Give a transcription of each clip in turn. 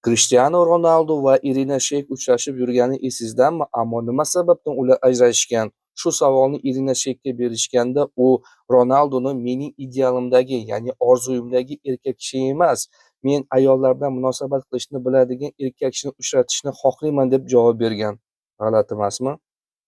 Krishtianu Ronaldu va Irina Sheyk uchrashib yurgani esizdami? Ammo nima sababdan ular ajrashgan? Shu savolni Irina Sheykka berishganda u Ronalduni mening idealimdagi, ya'ni orzuyimdagi erkak kishi emas, men ayollar bilan munosabat qilishni biladigan erkak kishini uchratishni xohlayman deb javob bergan. G'alati emasmi?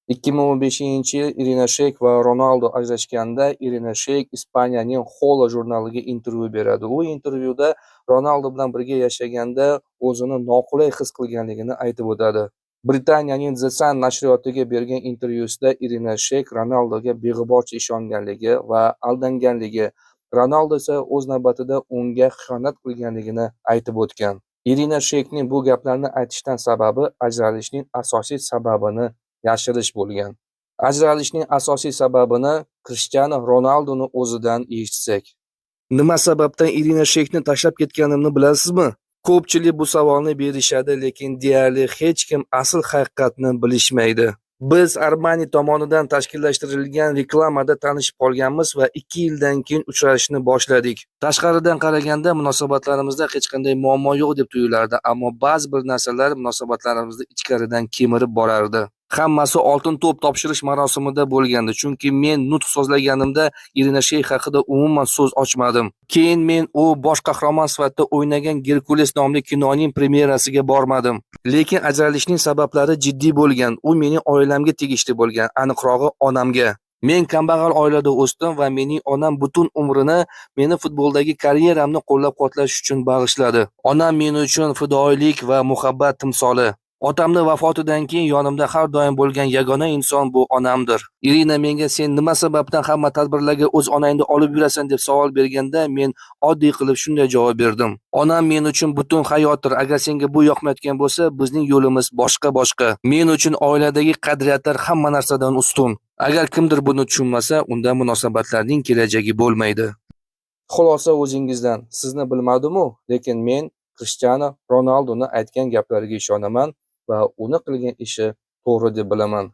2015-yil Irina Sheyk va Ronaldu ajrashganda Irina Sheyk Ispaniyaning Xola jurnaliga intervyu beradi. U intervyuda Ronaldu bilan birga yashaganda o'zini noqulay his qilganligini aytib o'tadi. Britaniyaning The Sun nashriyotiga bergan intervyusida Irina Sheyk Ronalduga beg'uborcha ishonganligi va aldanganligi, Ronaldu esa o'z navbatida unga xiyonat qilganligini aytib o'tgan. Irina Sheykning bu gaplarni aytishdan sababi ajralishning asosiy sababini yashirish bo'lgan. Ajralishning asosiy sababini Krishtianu Ronalduni o'zidan eshitsak. Nima sababdan Irina Sheykni tashlab ketganimni bilasizmi? Ko'pchilik bu savolni berishadi, lekin deyarli hech kim asl haqiqatni bilishmaydi. Biz Armani tomonidan tashkillashtirilgan reklamada tanishib qolganmiz va 2 yildan keyin uchrashishni boshladik. Tashqaridan qaraganda munosabatlarimizda hech qanday muammo yo'q deb tuyulardi, ammo ba'zi bir narsalar munosabatlarimizni ichkaridan kemirib borardi. Hammasi oltin to'p topshirish marosimida bo'lgandi, chunki men nutq so'zlaganimda Irina Sheyk haqida umuman so'z ochmadim. Keyin men u bosh qahramon sifatida o'ynagan Gerkules nomli kinoning premyerasiga bormadim. Lekin ajralishning sabablari jiddiy bo'lgan. U mening oilamga tegishli bo'lgan, aniqrog'i onamga. Men kambag'al oilada o'sdim va mening onam butun umrini meni futboldagi karyeramni qo'llab-quvvatlash uchun bag'ishladi. Onam men uchun fidoyilik va muhabbat timsoli. Otamning vafotidan keyin yonimda har doim bo'lgan yagona inson bu onamdir. Irina menga sen nima sababdan hamma tadbirlarga o'z onangni olib yurasan deb savol berganda men oddiy qilib shunday javob berdim. Onam men uchun butun hayotdir. Agar senga bu yoqmayotgan bo'lsa, bizning yo'limiz boshqa. Men uchun oiladagi qadriyatlar hamma narsadan ustun. Agar kimdir buni tushunmasa, unda munosabatlarning kelajagi bo'lmaydi. Xulosa o'zingizdan. Sizni bilmadim-u, lekin men Krishtianu Ronalduni aytgan gaplariga ishonaman va uni qilgan ishi to'g'ri deb bilaman.